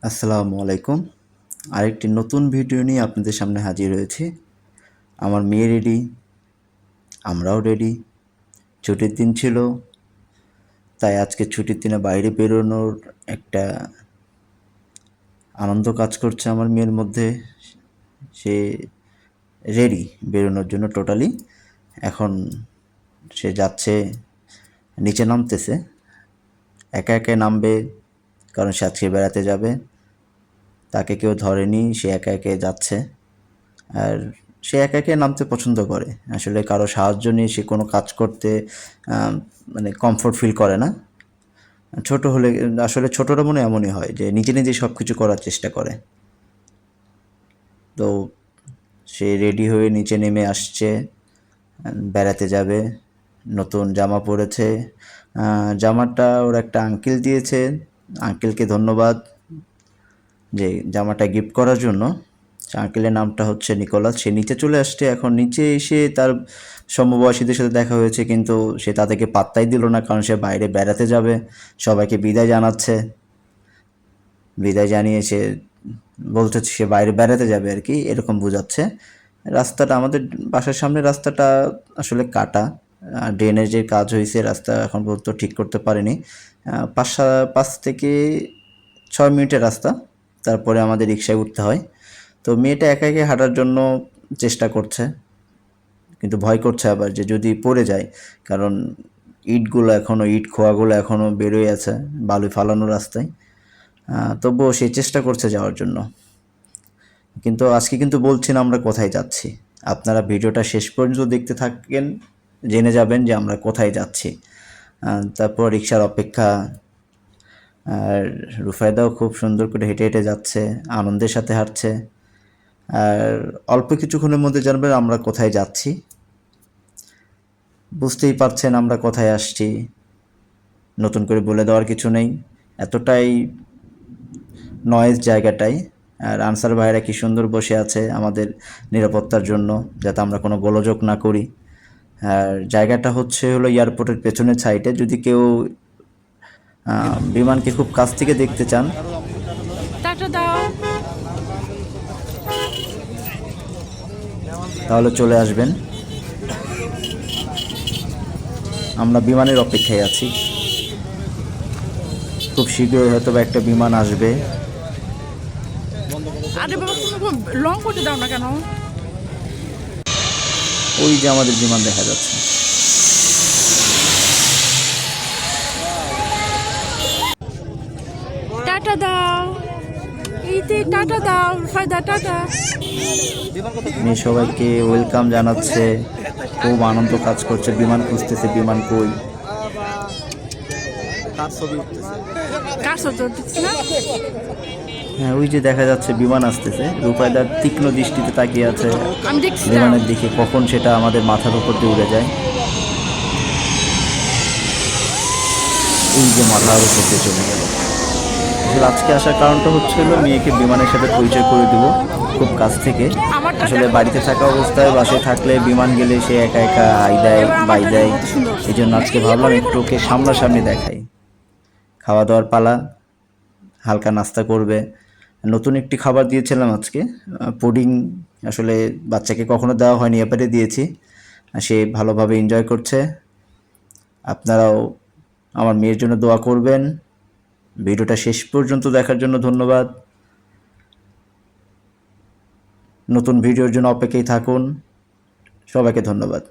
আসসালামু আলাইকুম। আরেকটি নতুন ভিডিও নিয়ে আপনাদের সামনে হাজির হয়েছি। আমার মেয়ে রেডি, আমরাও রেডি। ছুটির দিন ছিল, তাই আজকে ছুটির দিনে বাইরে বেরোনোর একটা আনন্দ কাজ করছে আমার মেয়ের মধ্যে। সে রেডি বেরোনোর জন্য টোটালি। এখন সে যাচ্ছে, নিচে নামতেছে। একা একা নামবে, কারণ সে আজকে বেড়াতে যাবে। তাকে কেউ ধরেনি, সে একা একা যাচ্ছে। আর সে একা একা নামতে পছন্দ করে। আসলে কারো সাহায্য নিয়ে সে কোনো কাজ করতে আম মানে কমফোর্ট ফিল করে না। ছোট হলে আসলে ছোটরা মনে হয় এমনই হয় যে নিজে, নিজে সব কিছু করার চেষ্টা করে। তো সে রেডি হয়ে নিচে নেমে আসছে, বেড়াতে যাবে। নতুন জামা পরেছে। জামাটা ওর একটা আঙ্কেল দিয়েছে। আঙ্কেলকে ধন্যবাদ যে জামাটা গিফট করার জন্য। আঙ্কেলের নামটা হচ্ছে নিকোলাস। সে নিচে চলে আসছে। এখন নিচে এসে তার সমবয়সীদের সাথে দেখা হয়েছে, কিন্তু সে তাদেরকে পাত্তাই দিল না, কারণ সে বাইরে বেড়াতে যাবে। সবাইকে বিদায় জানাচ্ছে। বিদায় জানিয়ে সে বলছে সে বাইরে বেড়াতে যাবে আর কি, এরকম বোঝাচ্ছে। রাস্তাটা, আমাদের বাসার সামনের রাস্তাটা আসলে কাটা। ড্রেনেজের কাজ হয়েছে, রাস্তা এখন পর্যন্ত ঠিক করতে পারেনি। 5 থেকে 6 মিনিটের রাস্তা, তারপরে আমাদের রিক্সায় উঠতে হয়। তো মেয়েটা একা একা হাঁটার জন্য চেষ্টা করছে, কিন্তু ভয় করছে আবার যে যদি পড়ে যায়, কারণ ইট খোয়াগুলো এখনও বেরোয় আছে বালু ফালানো রাস্তায়। তবুও সে চেষ্টা করছে যাওয়ার জন্য। কিন্তু আজকে কিন্তু বলছি না আমরা কোথায় যাচ্ছি। আপনারা ভিডিওটা শেষ পর্যন্ত দেখতে থাকেন, জেনে যাবেন যে আমরা কোথায় যাচ্ছি। তারপর রিক্সার অপেক্ষা। আর রুফায়দাও খুব সুন্দর করে হেঁটে হেঁটে যাচ্ছে, আনন্দের সাথে হাঁটছে। আর অল্প কিছুক্ষণের মধ্যে জানবেন আমরা কোথায় যাচ্ছি। বুঝতেই পারছেন আমরা কোথায় আসছি, নতুন করে বলে দেওয়ার কিছু নেই। এতটাই নয়েজ জায়গাটাই। আর আনসার ভাইরা কি সুন্দর বসে আছে আমাদের নিরাপত্তার জন্য, যাতে আমরা কোনো গোলযোগ না করি। আর জায়গাটা হলো এয়ারপোর্টের পেছনের সাইডে। যদি কেউ বিমানকে খুব কাছ থেকে দেখতে চান, তাহলে চলে আসবেন। আমরা বিমানের অপেক্ষায় আছি। খুব শীঘ্রই হয়তো একটা বিমান আসবে। আরে বাবা, তুমি লং করতে দাও না কেন? ওই যে আমাদের বিমান দেখা যাচ্ছে। টাটা দাও, ইতি টাটা দাও, ফায়দা টাটা। উনি সবাইকে ওয়েলকাম জানাচ্ছে, খুব আনন্দ কাজ করছে। বিমান খুঁজতেছে, বিমান কই। কার সাথে উঠতেছি না? হ্যাঁ, ওই যে দেখা যাচ্ছে বিমান আসতেছে। রূপায়দার তীক্ষ্ণ দৃষ্টিতে তাকিয়ে আছে আমি দেখছি, বিমানের দিকে, কখন সেটা আমাদের মাথার উপর দিয়ে উড়ে যায়। এই যে মাথার উপর দিয়ে চলে গেল। আসলে আজকে আসার কারণটা হলো মেয়েকে বিমানের সাথে পরিচয় করে দেবো খুব কাছ থেকে। আমারটা আসলে দেখো। বাড়িতে থাকা অবস্থায়, বাসায় থাকলে বিমান গেলে সে একা একা হাই দেয়, এবার বাই আমারটা দেয়। দেখো কত সুন্দর। এই জন্য আজকে ভাবলাম একটু ওকে সামনাসামনি দেখাই। খাওয়া দাওয়ার পালা, হালকা নাস্তা করবে। নতুন একটি খাবার দিয়েছিলাম আজকে, পুডিং। আসলে বাচ্চাকে কখনো দেওয়া হয়নি, এবারে দিয়েছি। সে ভালোভাবে এনজয় করছে। আপনারাও আমার মেয়ের জন্য দোয়া করবেন। ভিডিওটা শেষ পর্যন্ত দেখার জন্য ধন্যবাদ। নতুন ভিডিওর জন্য অপেক্ষায় থাকুন। সবাইকে ধন্যবাদ।